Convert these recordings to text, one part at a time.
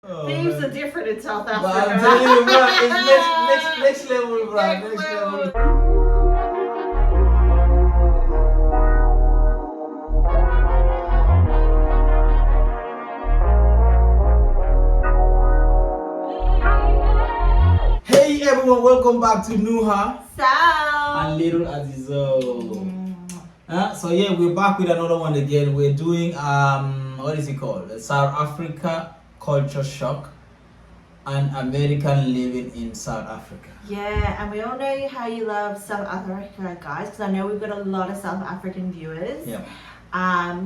Thieves are different in South But Africa. I'm telling you, bro, it's next level, bro. Next level. Hey everyone, welcome back to NuhaSal and Little Azizo. So yeah, we're back with another one again. We're doing what is it called? South Africa culture shock and American living in South Africa. Yeah, and we all know how you love South Africa, guys, because I know we've got a lot of South African viewers. Yeah.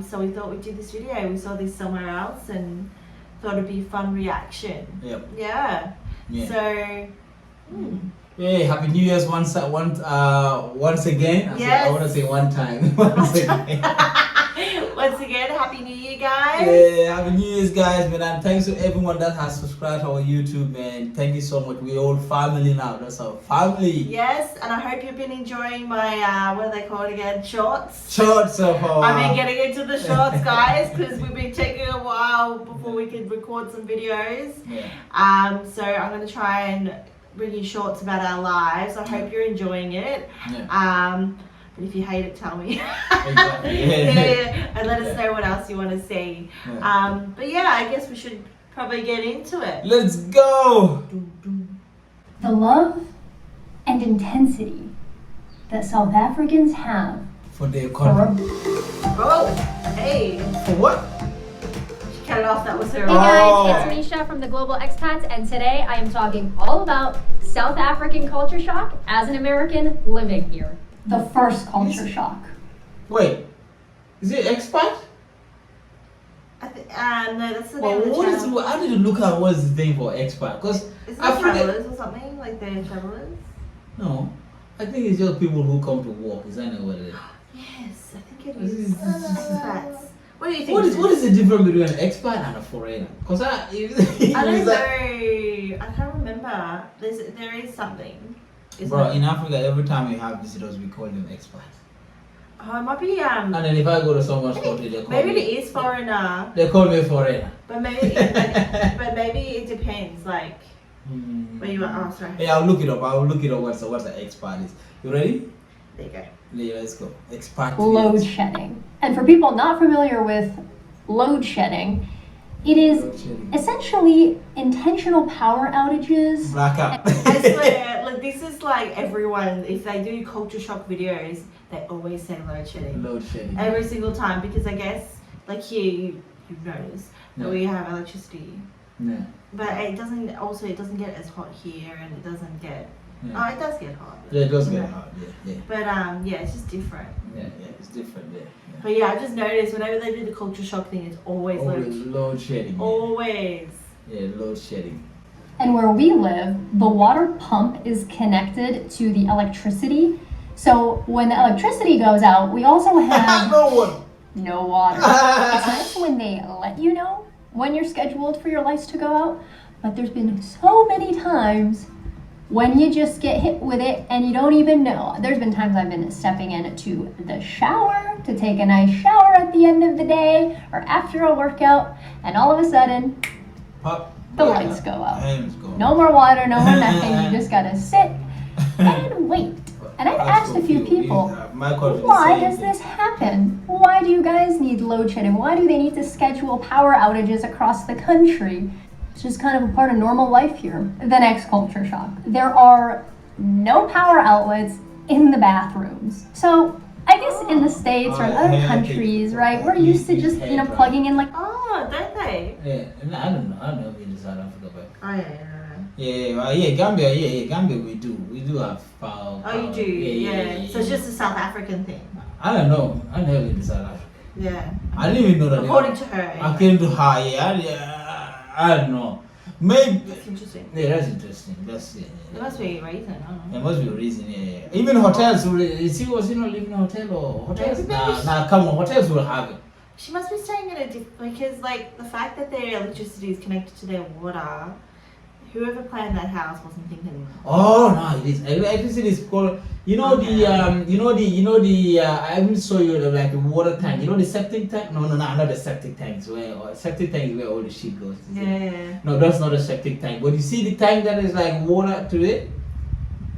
So we thought we'd do this video. We saw this somewhere else and thought it'd be a fun reaction. Yep. Yeah. So. Hey, Happy New Year's once again. Yes. I want to say one time. Once again. Once again, Happy New Year, guys. Yeah, Happy New Year's, guys, man. And thanks to everyone that has subscribed to our YouTube, man. Thank you so much. We're all family now. That's our family. Yes, and I hope you've been enjoying my, what are they called again? Shorts. Shorts of I've been getting into the shorts, guys, because we've been taking a while before we could record some videos. Yeah. So I'm going to try and bring you shorts about our lives. I hope you're enjoying it. Yeah. But if you hate it, tell me. Exactly. Yeah. And let us know what else you want to see. Yeah. But yeah, I guess we should probably get into it. Let's go. The love and intensity that South Africans have For their for country. Oh, hey. For what? She cut it off, that was her. Hey Oh. guys, it's Misha from the Global Expats, and today I am talking all about South African culture shock as an American living here. The first culture shock. Wait. Is it expat? No, that's the name Well, of the what is? channel. I need to look at what's the thing for expat. Because Is it Africa. travelers or something? Like they're travelers? No. I think it's just people who come to work. Is that not what it is? Yes, I think it is. Expats. What do you think? What is the difference between an expat and a foreigner? Because I don't know. I can't remember. There is something. Bro, in Africa, every time we have visitors, we call them expats. Oh, it might be And then if I go to someone's country, they call maybe me. it is foreigner, They call me foreigner. but maybe it depends. Like where you are. Oh, sorry. Yeah, I'll look it up. What the expat is. You ready? There you go. Yeah, let's go. Expat. Load shedding. And for people not familiar with load shedding, it is essentially intentional power outages. Blackout. I swear, like this is like everyone. If they do culture shock videos, they always say load shedding. Load shedding. Every single time, because I guess like here you've noticed that we have electricity, Yeah. but it doesn't get as hot here, and it doesn't get. Yeah. Oh, it does get hot. Yeah, it does get hot. Yeah. But yeah, it's just different. Yeah, it's different. Yeah. But yeah, I just noticed whenever they do the culture shock thing, it's always Load shedding. always. Yeah, load shedding. And where we live, the water pump is connected to the electricity. So when the electricity goes out, we also have no water. It's nice when they let you know when you're scheduled for your lights to go out, but there's been so many times when you just get hit with it and you don't even know. There's been times I've been stepping into the shower to take a nice shower at the end of the day or after a workout, and all of a sudden, the lights go out. No more water, no more nothing. You just gotta sit and wait. And I've asked a few people, why does this happen? Why do you guys need load shedding? Why do they need to schedule power outages across the country? It's just kind of a part of normal life here. The next culture shock. There are no power outlets in the bathrooms. So I guess in the States or in other countries, right, we're used to just, plugging in like, Oh, don't they? Yeah, I don't know. I don't know if in South Africa, but Oh yeah. Gambia we do have power. Oh, you do? Yeah. So it's just a South African thing. I don't know. I never been to South Africa. Yeah. I didn't even know that. According to her. Anyway. According to her, yeah. I don't know. Maybe. That's interesting. Yeah, that's interesting. There must be a reason. I don't know. There must be a reason. Yeah. Even hotels. Was living in a hotel or hotels? Nah, come on. Hotels will have it. She must be staying in a because like the fact that their electricity is connected to their water, whoever planned that house wasn't thinking. Oh no, it is. Electricity is called. You know I will show you like the water tank. You know the septic tank? No, not the septic tanks. Septic tank is where all the shit goes. Yeah. No, that's not a septic tank. But you see the tank that is like water to it?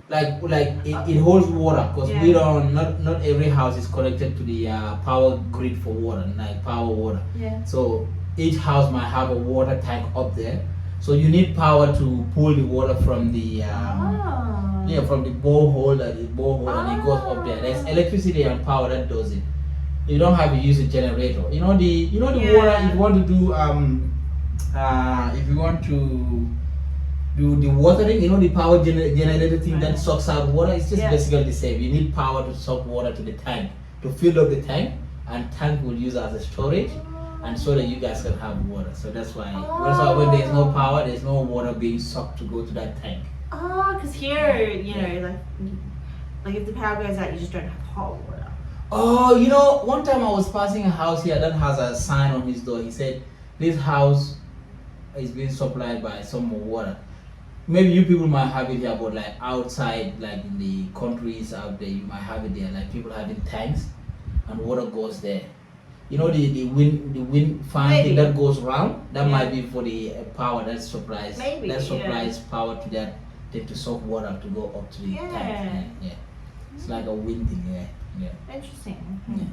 Like it holds water because we don't not every house is connected to the power grid for water, like power water. Yeah. So each house might have a water tank up there. So you need power to pull the water from the from the borehole and it goes up there. There's electricity and power that does it. You don't have to use a generator. You know the water. If you want to do do the watering, the power generator thing that sucks out water. It's just basically the same. You need power to suck water to the tank to fill up the tank, and tank will use as a storage. And so that you guys can have water. So that's why when there's no power, there's no water being sucked to go to that tank. Oh, because here, like if the power goes out, you just don't have hot water. Oh, one time I was passing a house here that has a sign on his door. He said, this house is being supplied by some water. Maybe you people might have it here, but like outside, like in the countries out there, you might have it there. Like people having tanks and water goes there. The wind fan thing that goes around, that might be for the power that supplies power to that to soak water to go up to the tank. Yeah. It's like a wind thing, yeah. Interesting. Yeah.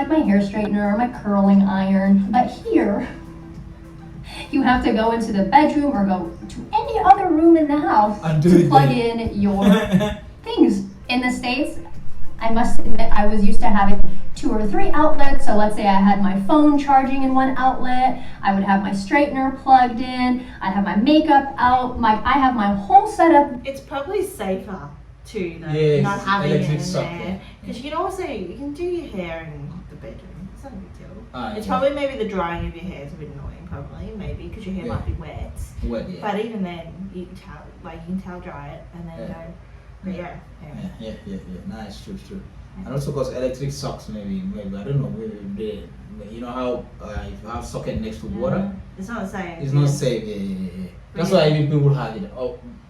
I have my hair straightener, my curling iron, but here you have to go into the bedroom or go to any other room in the house to plug in your things. In the States, I must admit, I was used to having 2 or 3 outlets. So let's say I had my phone charging in one outlet, I would have my straightener plugged in, I'd have my makeup out, I have my whole setup. It's probably safer too, though, not having it in there. Because you can do your hair in the bedroom. It's not a big deal. It's probably maybe the drying of your hair is a bit annoying, probably, maybe, because your hair might be wet. But even then, you can towel dry it and then go. But yeah. Nice, true. And also because electric sucks, maybe I don't know, maybe how if you have socket next to water, it's not safe. It's not safe. Yeah. That's why even people have it.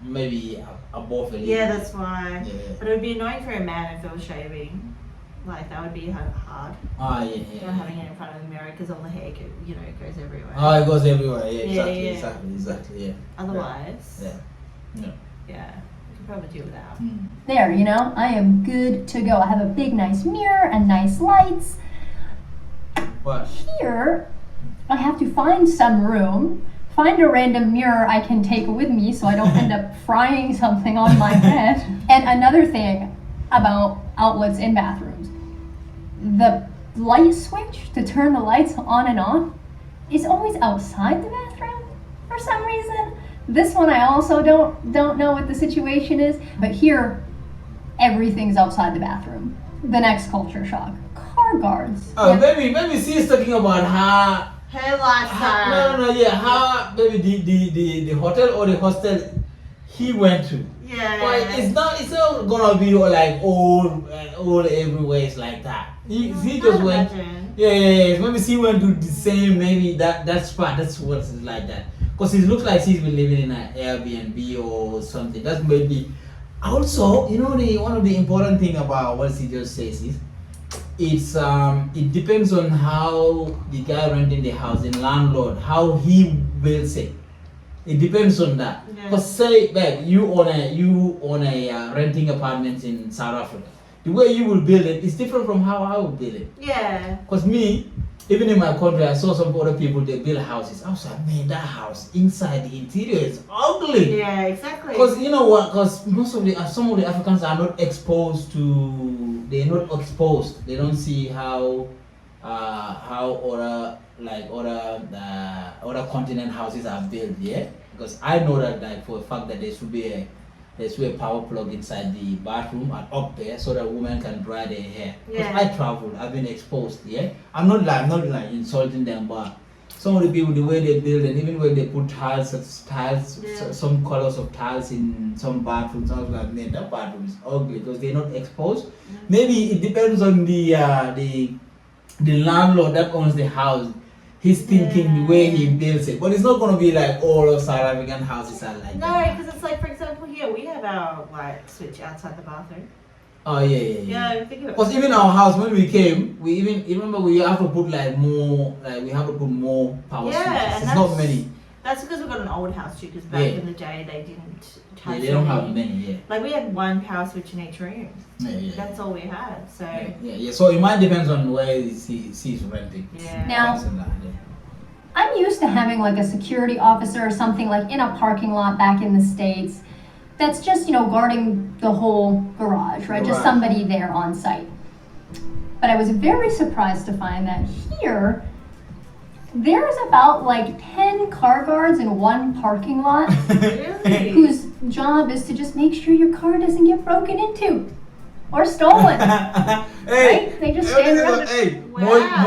Maybe above a little. Yeah, that's why. Yeah. But it would be annoying for a man if they were shaving. Like that would be hard. Yeah. Having it in front of the mirror because all the hair goes everywhere. It goes everywhere. Yeah, exactly. Yeah. Otherwise. Yeah. Yeah. Probably do without. There, I am good to go. I have a big nice mirror and nice lights. But here, I have to find some room, find a random mirror I can take with me so I don't end up frying something on my head. And another thing about outlets in bathrooms, the light switch to turn the lights on and off is always outside the bathroom for some reason. This one I also don't know what the situation is, but here everything's outside the bathroom. The next culture shock: car guards. Oh, maybe she's talking about her lifestyle. How maybe the hotel or the hostel he went to. Yeah. But it's not gonna be like all everywhere. It's like that. He just went. Yeah. Maybe she went to the same. Maybe that spot. That's what it's like that. Because it looks like she's been living in an Airbnb or something. That's maybe. Also, one of the important thing about what she just says is, it depends on how the guy renting the house, the landlord, how he builds it. It depends on that. Because say, babe, you own a renting apartment in South Africa. The way you will build it is different from how I will build it. Yeah. Because me, even in my country, I saw some other people, they build houses. I was like, man, that house inside the interior is ugly. Yeah, exactly. Because you know what? Because some of the Africans are not exposed to. They're not exposed. They don't see how other continent houses are built. Yeah. Because I know that for a fact that there should be a power plug inside the bathroom and up there so that women can dry their hair. Because I traveled, I've been exposed, I'm not insulting them, but some of the people, the way they build and even when they put tiles, some colors of tiles in some bathrooms, I was like, man, that bathroom is ugly because they're not exposed. Maybe it depends on the landlord that owns the house. his thinking, the way he builds it. But it's not going to be like all of South African houses are like that. that. No, because it's like, for example, here we have our light switch outside the bathroom. Oh yeah. Think of it. Because even our house, when we came, remember we have to put like more, like we have to put more power switches. And it's not many. That's because we've got an old house too. Because back in the day, they didn't. They don't have many. Yeah. Like we had one power switch in each room. Yeah. That's all we had. So. Yeah. So it might depend on where he's renting. Yeah. Now, I'm used to having like a security officer or something like in a parking lot back in the States. That's just, guarding the whole garage, right? Just somebody there on site. But I was very surprised to find that here, there's about like 10 car guards in one parking lot Really? whose job is to just make sure your car doesn't get broken into or stolen. Hey, right? They just stand around. Hey, Wow.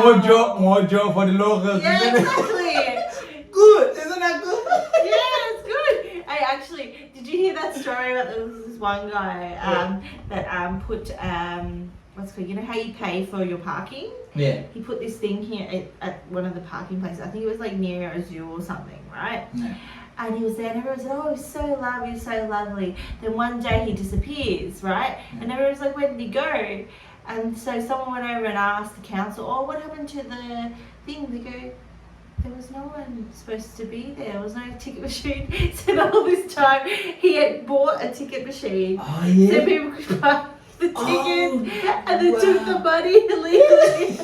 more job for the locals. Yeah, exactly. Good, isn't that good? Yeah, it's good. Hey, actually, did you hear that story about this one guy that put what's it called? You know how you pay for your parking? Yeah. He put this thing here at one of the parking places. I think it was like near a zoo or something, right? Yeah. And he was there and everyone said, oh, he's so lovely, so lovely. Then one day he disappears, right? And everyone was like, where did he go? And so someone went over and asked the council, oh, what happened to the thing? They go, there was no one supposed to be there. There was no ticket machine. So all this time he had bought a ticket machine. Oh, yeah. So people could buy the tickets and then took the money illegally.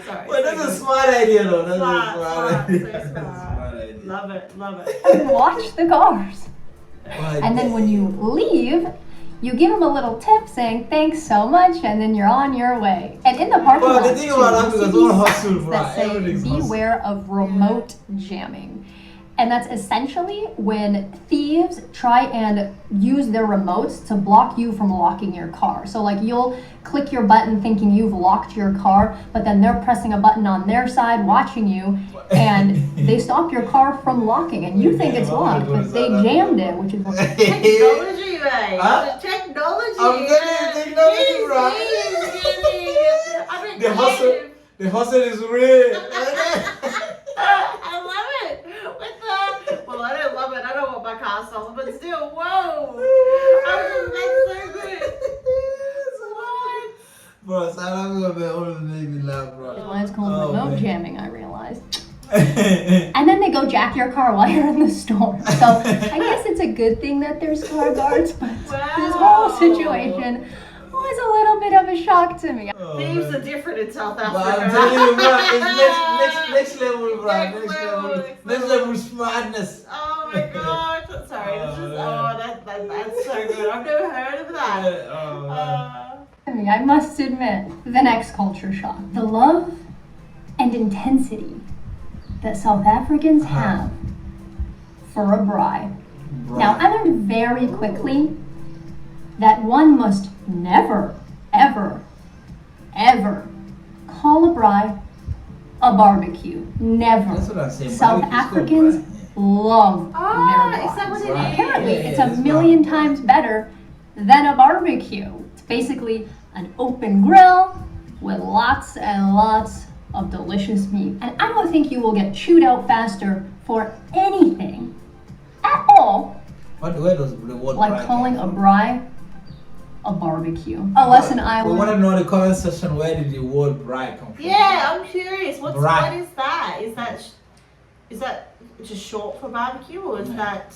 Sorry. Well, that's a smart idea though. That's Smart, idea. so That's a smart. smart idea. Love it. And watch the cars. Well, And then when you leave, you give them a little tip saying thanks so much, and then you're on your way. And in the parking lot, the thing about Africa is all hustle, that right? say Everything's hustle. beware of remote jamming. And that's essentially when thieves try and use their remotes to block you from locking your car. So like you'll click your button thinking you've locked your car, but then they're pressing a button on their side watching you, and they stop your car from locking, and you think it's locked, but they jammed it, which is Technology, right? Huh? Technology. I'm getting technology, right? The hustle is real. I love it. Well, I don't love it. I don't want my car stolen, but still, whoa. That's so good. What? Bro, South Africa, man, always made me laugh, bro. why it's called remote jamming, I realized. And then they go jack your car while you're in the store. So I guess it's a good thing that there's car guards, but this whole situation was a little bit of a shock to me. Thieves are different in South But Africa. I'm telling you, bro, it's next level, bro. Next level smartness. Oh my god. Sorry, this is, that's so good. I've never heard of that. I must admit, the next culture shock. The love and intensity that South Africans have for a braai. Now, I learned very quickly that one must never, ever, ever call a braai a barbecue. Never. That's what I'm saying. South Africans love their braai. Is that what it is? Apparently, Yeah, it's it's a million times better than a barbecue. It's basically an open grill with lots and lots of delicious meat. And I don't think you will get chewed out faster for anything at all Where does the word like braai calling a come from? braai a barbecue. Unless an We island. want to know in the comment section, where did the word braai come from? Yeah, I'm curious. What Braai. is that? Is that just short for barbecue, or is that?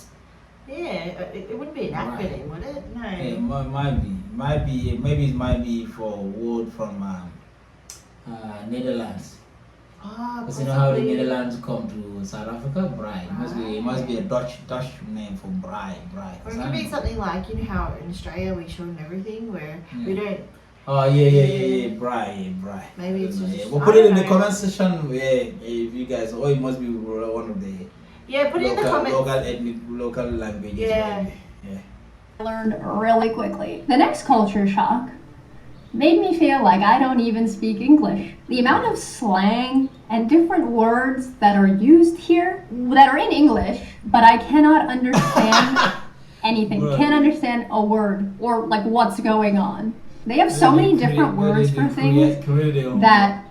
Yeah, it wouldn't be an acronym, would it? No. Yeah, it might be. Maybe it might be for a word from Netherlands. Because you know how the Netherlands come to South Africa, braai. It must be a Dutch name for braai. Or it could be something like, you know how in Australia we shorten everything, where we don't. Oh yeah, braai. Maybe it's just. We'll put it in the comment section. Yeah, if you guys, or it must be one of the. Yeah, put it in the comments. Local languages. Yeah. Yeah. I learned really quickly. The next culture shock made me feel like I don't even speak English. The amount of slang and different words that are used here that are in English, but I cannot understand anything. Right. Can't understand a word or like what's going on. They have so many different words for things that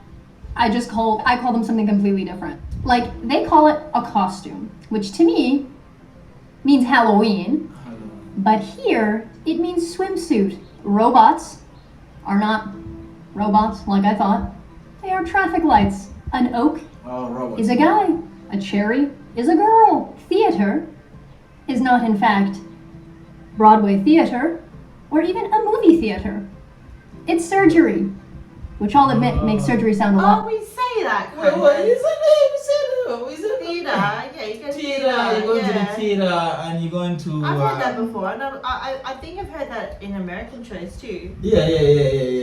I call them something completely different. Like, they call it a costume, which to me means Halloween. But here, it means swimsuit. Robots are not robots like I thought. They are traffic lights. An oak is a guy. A cherry is a girl. Theater is not, in fact, Broadway theater or even a movie theater. It's surgery, which I'll admit makes surgery sound a lot. Oh, we say that. What is it? Theater. Yeah, you go to theater. You're going to the theater and you're going to. I've heard that before. And I think I've heard that in American shows too. Yeah.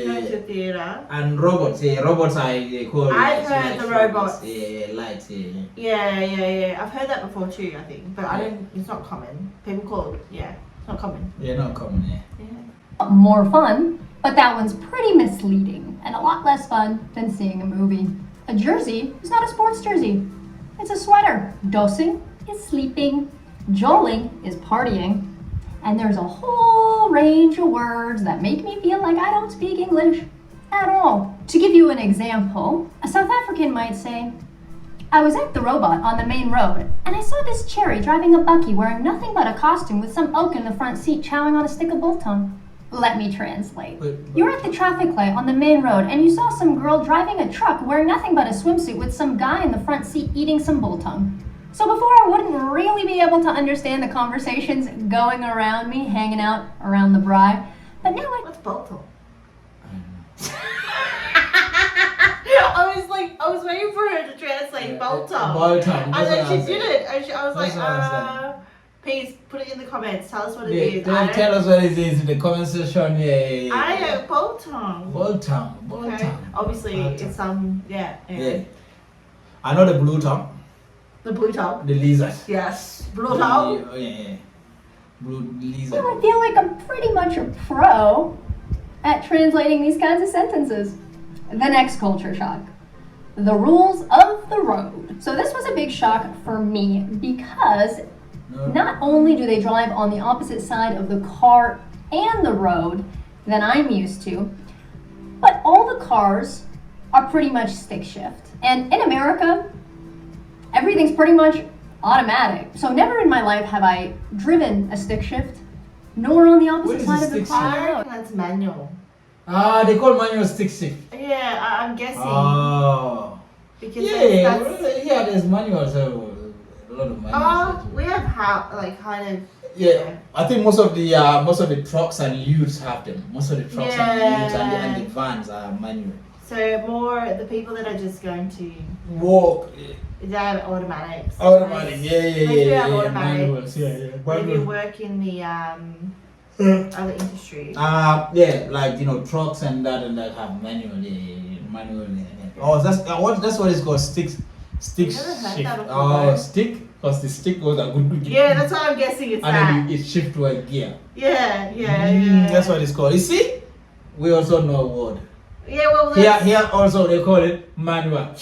Going to theater. And robots, robots they call. I've heard the robots. Yeah, lights, Yeah. I've heard that before too, I think. But I don't. It's not common. People call it. Yeah, it's not common. Yeah, not common. Yeah. More fun, but that one's pretty misleading and a lot less fun than seeing a movie. A jersey is not a sports jersey. It's a sweater. Dosing is sleeping. Joling is partying. And there's a whole range of words that make me feel like I don't speak English at all. To give you an example, a South African might say, I was at the robot on the main road, and I saw this cherry driving a bucky wearing nothing but a costume with some oak in the front seat chowing on a stick of biltong. Let me translate. You were at the traffic light on the main road and you saw some girl driving a truck wearing nothing but a swimsuit with some guy in the front seat eating some biltong. So before I wouldn't really be able to understand the conversations going around me, hanging out around the braai. But now What's biltong? I was waiting for her to translate biltong. And then she did it. And I was like, please put it in the comments. Tell us what it is. Tell us what it is in the comment section. Yeah. I know, biltong. Biltong. Okay. Obviously, it's Yeah. I know the blue tongue. The blue tongue. The lizard. Yes. Blue tongue. Yeah. Blue lizard. Well, I feel like I'm pretty much a pro at translating these kinds of sentences. The next culture shock. The rules of the road. So this was a big shock for me because not only do they drive on the opposite side of the car and the road than I'm used to, but all the cars are pretty much stick shift. And in America, everything's pretty much automatic. So never in my life have I driven a stick shift, nor on the opposite side of the car. That's manual. They call manual stick shift. Yeah, I'm guessing. Oh. Because there's manuals. A lot of manuals. We have kind of. Yeah, I think most of the trucks and utes have them. Most of the trucks and utes and the vans are manual. So more the people that are just going to walk. They have automatics. Automatic, yeah. Automatics. If you work in the other industry. Trucks and that have manual. Oh, that's what it's called. Stick shift. Oh, stick. Because the stick goes a good. Yeah, that's what I'm guessing it's and then it shift to a gear. Yeah. That's what it's called. You see, we also know a word. Yeah, well, here also they call it manual.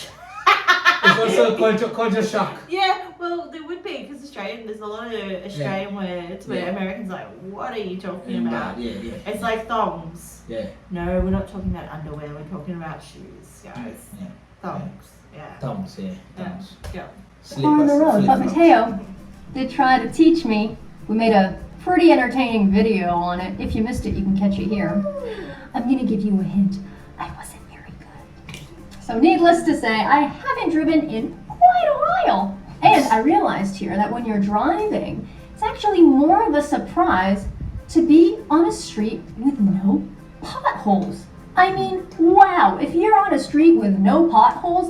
It's also a culture shock. Yeah, well, there would be because there's a lot of Australian words where Americans are like, what are you talking about? Yeah. It's like thongs. Yeah. No, we're not talking about underwear. We're talking about shoes, guys. Yeah. Thongs. Yeah. Thongs. Yeah. On the road, but Mateo did try to teach me. We made a pretty entertaining video on it. If you missed it, you can catch it here. I'm gonna give you a hint. I wasn't very good. So needless to say, I haven't driven in quite a while. And I realized here that when you're driving, it's actually more of a surprise to be on a street with no potholes. I mean, wow, if you're on a street with no potholes,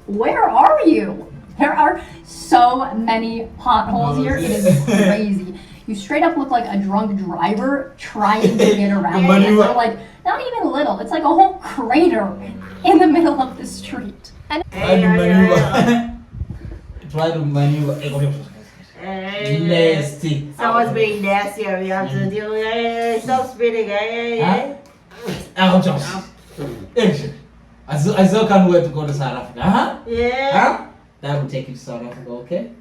where are you? There are so many potholes here. It is crazy. You straight up look like a drunk driver trying to get around. So not even little. It's like a whole crater in the middle of the street. And Try to maneuver. Nasty. Someone's being nasty over here. To deal with it. Stop spitting. Ouch. I still can't wait to go to South Africa. Huh? Yeah. Huh? That will take you to South Africa, okay?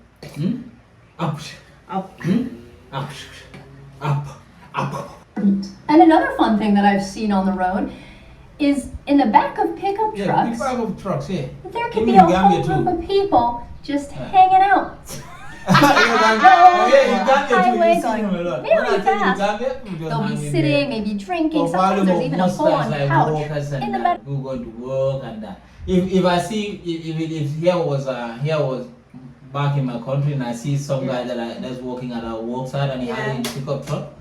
Up. And another fun thing that I've seen on the road is in the back of pickup trucks. Yeah, back of trucks, yeah. There could be a whole group of people just hanging out. Highway going very fast. They'll be sitting, maybe drinking. Sometimes there's even a full-on couch in the back. We go to work and that. If I see if here was back in my country and I see some guy that's working at a work site and he has a pickup truck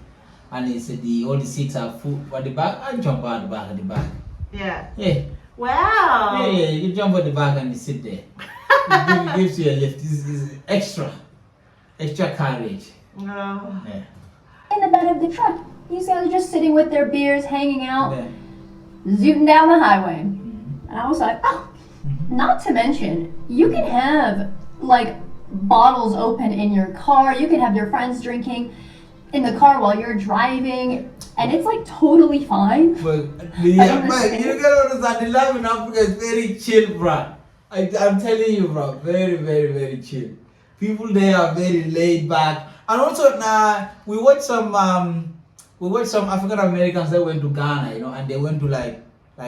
and he said all the seats are full at the back, I jump out the back at the back. Yeah. Yeah. Wow. Yeah, you jump at the back and you sit there. It gives you a lift. This is extra courage. Oh. Yeah. In the bed of the truck, these guys are just sitting with their beers, hanging out, zooting down the highway. And I was like, oh. Not to mention, you can have like bottles open in your car. You can have your friends drinking in the car while you're driving, and it's like totally fine. But you gotta understand, the life in Africa is very chill, bro. I'm telling you, bro, very, very, very chill. People there are very laid back, and also we watched some African Americans that went to Ghana, and they went to like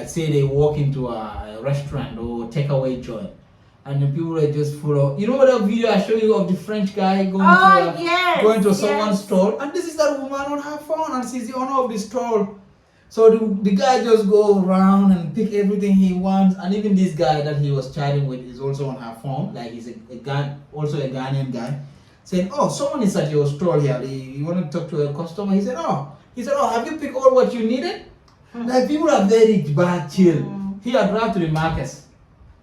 say they walk into a restaurant or takeaway joint, and the people are just full of. You know what that video I showed you of the French guy going to someone's stall, and this is that woman on her phone, and she's the owner of the stall. So the guy just go around and pick everything he wants, and even this guy that he was chatting with is also on her phone. Like he's also a Ghanaian guy, saying, "Oh, someone is at your stall here. You want to talk to a customer?" He said, "Oh, have you picked all what you needed?" Like people are very bad, chill. Here, drive to the Marcus,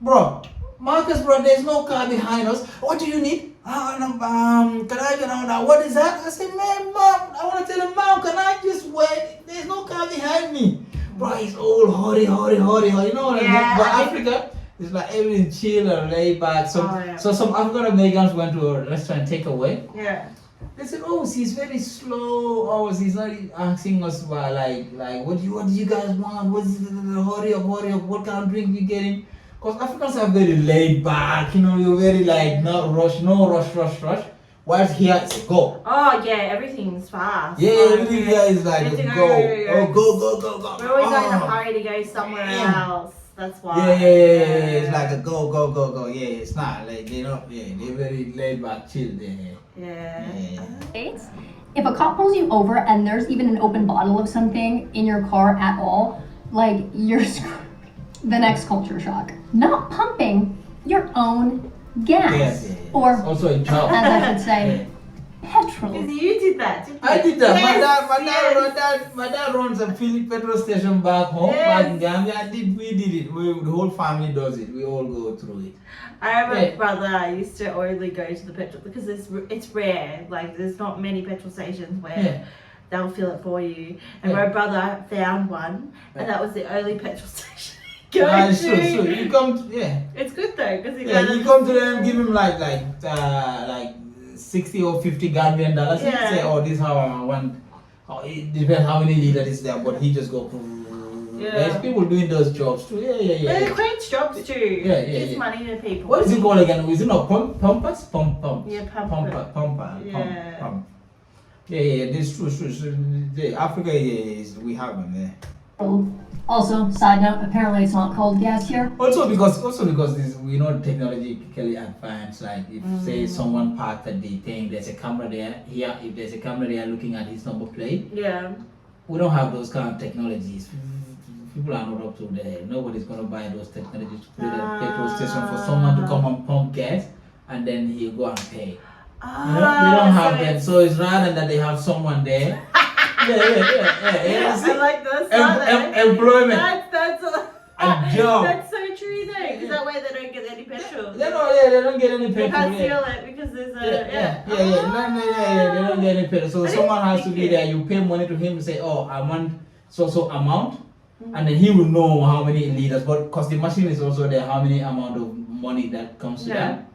bro. There's no car behind us. What do you need? Can I get on? What is that? I said, man, mom, I want to tell him, mom, can I just wait? There's no car behind me. Bro, it's all hurry. You know what I mean? But Africa, it's like everything chill and laid back. So some African Americans went to a restaurant takeaway. Yeah. They said, oh, she's very slow. Oh, she's not asking us about like what do you guys want? What's the hurry up? What kind of drink you getting? Because Africans are very laid back, you're very like not rush, no rush. Whilst here it's a go. Oh yeah, everything's fast. Yeah, everything here is like a go. Oh, go. We're always in a hurry to go somewhere else. That's why. Yeah. It's like a go. Yeah, it's not like they're very laid back, chill there. Yeah. If a cop pulls you over and there's even an open bottle of something in your car at all, like you're screwed. The next culture shock. Not pumping your own gas. Or also a job. As I should say, petrol. Because you did that, didn't you? I did that. Yes. My dad runs a petrol station back home, back in Gambia. We did it. The whole family does it. We all go through it. I remember my brother used to only go to the petrol because it's rare. Like there's not many petrol stations where they'll fill it for you. And my brother found one, and that was the only petrol station. So you come to, It's good though because you come to them, give him like 60 or 50 Gambian dollars. You say, oh, this is how I want. It depends how many liters is there, but he just go. There's people doing those jobs too. Yeah. But it creates jobs too. It's money to people. What is it called again? Is it not pumpers? Pump. Yeah, pumper. Pump. Yeah. This true. Africa we have them there. Also, side note, apparently it's not cold gas here. Also because this, technologically advanced. Like if say someone parked at the thing, there's a camera there. Here, if there's a camera there looking at his number plate. Yeah. We don't have those kind of technologies. People are not up to there. Nobody's gonna buy those technologies to put a petrol station for someone to come and pump gas and then he'll go and pay. They don't have that. So it's rather that they have someone there. Yeah. I like this. Employment. That's a job. That's so true though, because that way they don't get any petrol. They don't get any petrol. They can't steal it because there's a they don't get any petrol. So someone has to be there. You pay money to him to say, oh, I want so amount, and then he will know how many liters. But because the machine is also there, how many amount of money that comes to that.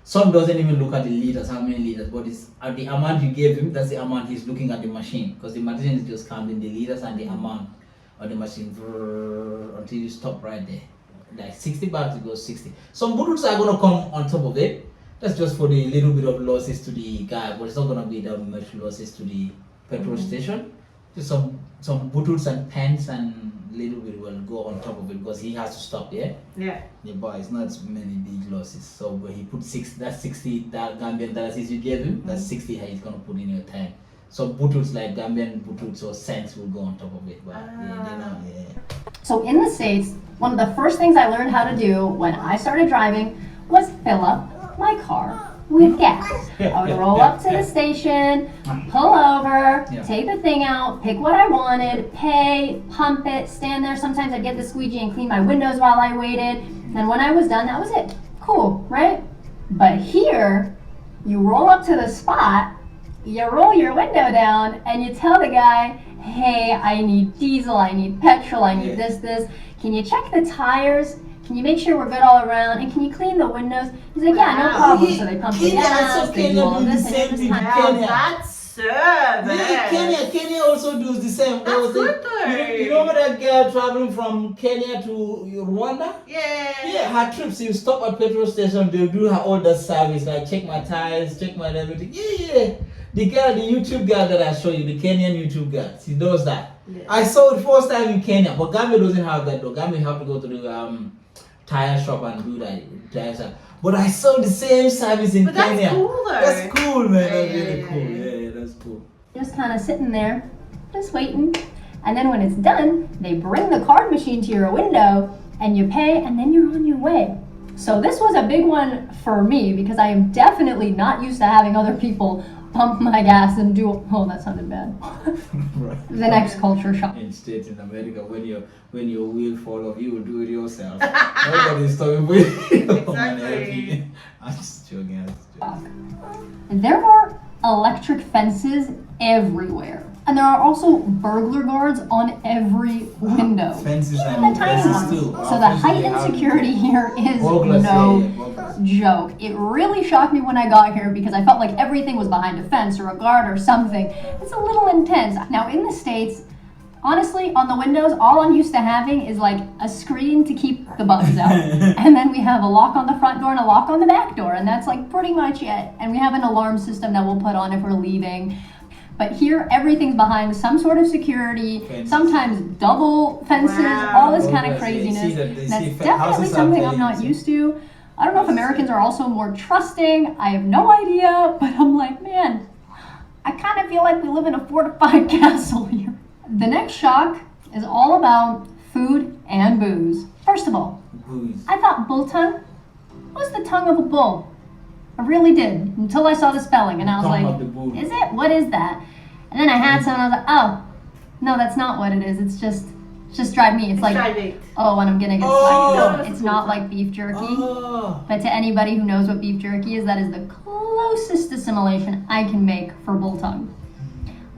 Some doesn't even look at the liters, how many liters, but it's at the amount you gave him, that's the amount he's looking at the machine. Because the machine is just counting the liters and the amount of the machine until you stop right there. Like 60 bucks, it goes 60. Some bottles are going to come on top of it. That's just for the little bit of losses to the guy, but it's not going to be that much losses to the petrol station. Just some bottles and pens and little bit will go on top of it because he has to stop, yeah? Yeah. Yeah, but it's not many big losses. So but he put 60 that Gambian dollars you gave him, that's 60 he's gonna put in your tank. So butoots like Gambian butoots or cents will go on top of it. But So in the States, one of the first things I learned how to do when I started driving was fill up my car with gas. I would roll up to the station, pull over, take the thing out, pick what I wanted, pay, pump it, stand there. Sometimes I'd get the squeegee and clean my windows while I waited. And when I was done, that was it. Cool, right? But here, you roll up to the spot, you roll your window down, and you tell the guy, hey, I need diesel, I need petrol, I need this. Can you check the tires? Can you make sure we're good all around? And can you clean the windows? He's like, yeah, no problem. So they pump the gas, they do all this, and every time. That's service. Yeah, Kenya also does the same. That's good though. You remember that girl traveling from Kenya to Rwanda? Yeah. Yeah, her trips, you stop at petrol station, they'll do her all that service, like check my tires, check my everything. Yeah. The girl, the YouTube girl that I showed you, the Kenyan YouTube girl, she does that. Yeah. I saw it first time in Kenya, but Gambia doesn't have that though. Gambia have to go to the tire shop and do that tire shop. But I saw the same service in Kenya. That's cool though. That's cool, man. That's really cool. Yeah, that's cool. Just kind of sitting there, just waiting. And then when it's done, they bring the card machine to your window and you pay and then you're on your way. So this was a big one for me because I am definitely not used to having other people pump my gas and do, oh, that sounded bad. Right. The next culture shock. In States in America, when your wheel fall off, you will do it yourself. Nobody's talking with you. Exactly. I'm just joking. There are electric fences everywhere. And there are also burglar guards on every window. Fences even and the tiny fences ones. too. So the heightened security here is no joke. It really shocked me when I got here because I felt like everything was behind a fence or a guard or something. It's a little intense. Now in the States, honestly, on the windows, all I'm used to having is like a screen to keep the bugs out. And then we have a lock on the front door and a lock on the back door. And that's like pretty much it. And we have an alarm system that we'll put on if we're leaving. But here, everything's behind some sort of security, fences. Sometimes double fences, all this kind of craziness. That's definitely something I'm not used to. I don't know if Americans are also more trusting. I have no idea, but I'm like, man, I kind of feel like we live in a fortified castle here. The next shock is all about food and booze. First of all, I thought bull tongue was the tongue of a bull. I really did, until I saw the spelling, and I was like, is it? What is that? And then I had some, and I was like, oh, no, that's not what it is. It's just dried meat. It's like, oh, and I'm gonna get sliced. It's not like beef jerky. But to anybody who knows what beef jerky is, that is the closest assimilation I can make for bull tongue.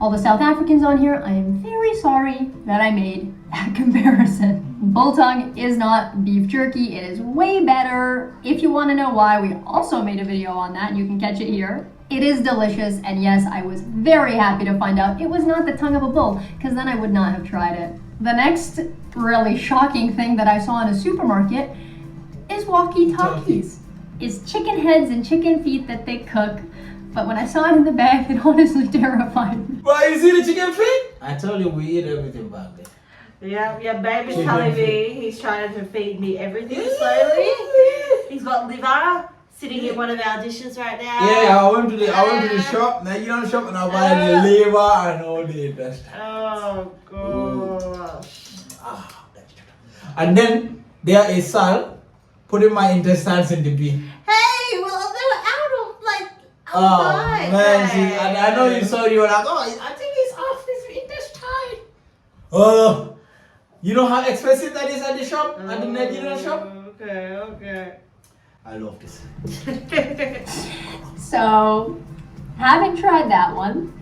All the South Africans on here, I am very sorry that I made that comparison. Bull tongue is not beef jerky. It is way better. If you want to know why, we also made a video on that. You can catch it here. It is delicious, and yes, I was very happy to find out it was not the tongue of a bull, because then I would not have tried it. The next really shocking thing that I saw in a supermarket is walkie-talkies. It's chicken heads and chicken feet that they cook. But when I saw it in the bag, it honestly terrified me. Why, you see the chicken feet? I told you we eat everything back there. Yeah, baby's telling me he's trying to feed me everything slowly. He's got liver sitting in one of our dishes right now. Yeah, I went to the shop. Now you don't shop and I buy the liver and all the best. Oh gosh. And then there is Sal putting my intestines in the bin. Hey, well they were out of like. Oh man, see, I know you saw it, you were like, oh, I think it's off this intestine. Oh, you know how expensive that is at the shop, at the Nigerian shop? Okay. I love this. So, having tried that one,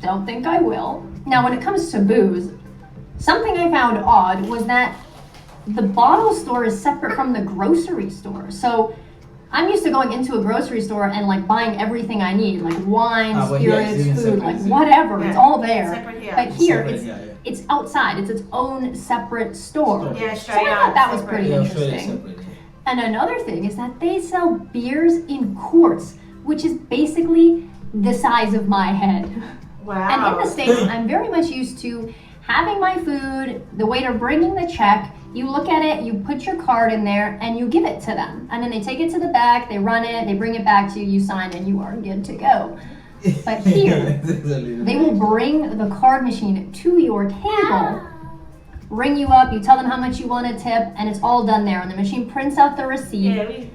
don't think I will. Now, when it comes to booze, something I found odd was that the bottle store is separate from the grocery store. So, I'm used to going into a grocery store and like buying everything I need, like wine, spirits, food, like whatever. It's all there. But here, it's outside. It's its own separate store. Yeah, so I thought that was pretty interesting. And another thing is that they sell beers in quarts, which is basically the size of my head. Wow. And in the States, I'm very much used to having my food, the waiter bringing the check, you look at it, you put your card in there, and you give it to them. And then they take it to the back, they run it, they bring it back to you, you sign, and you are good to go. But here, they will bring the card machine to your table, ring you up, you tell them how much you want to tip, and it's all done there. And the machine prints out the receipt,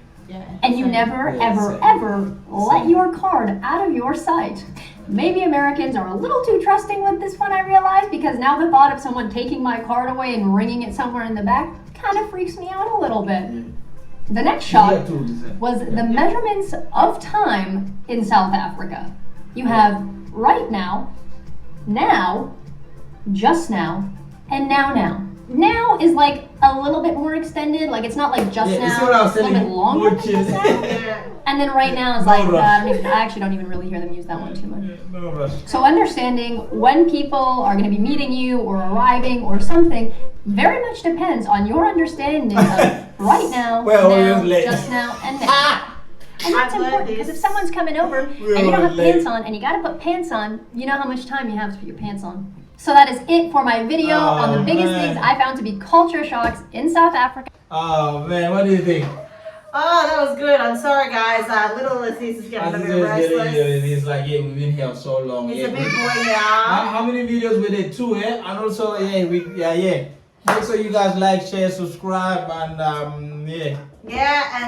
and you never, ever let your card out of your sight. Maybe Americans are a little too trusting with this one, I realize, because now the thought of someone taking my card away and ringing it somewhere in the back kind of freaks me out a little bit. The next shot was the measurements of time in South Africa. You have right now, just now, and now. Now is like a little bit more extended, like it's not like just now, it's a little bit longer than just now. And then right now is like, I actually don't even really hear them use that one too much. So understanding when people are going to be meeting you or arriving or something very much depends on your understanding of right now, just now, and now. And that's important because if someone's coming over and you don't have pants on and you got to put pants on, you know how much time you have to put your pants on. So that is it for my video on the biggest things I found to be culture shocks in South Africa. Oh man, what do you think? Oh, that was good. I'm sorry, guys. Little Aziz is getting a bit restless. It's like, we've been here so long. He's a big boy now. How many videos we did? 2, And also, make sure you guys like, share, subscribe, and and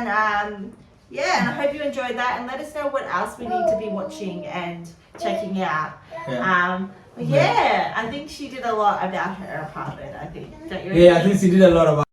I hope you enjoyed that. And let us know what else we need to be watching and checking out. I think she did a lot about her apartment. I think. Don't you agree? I think she did a lot about.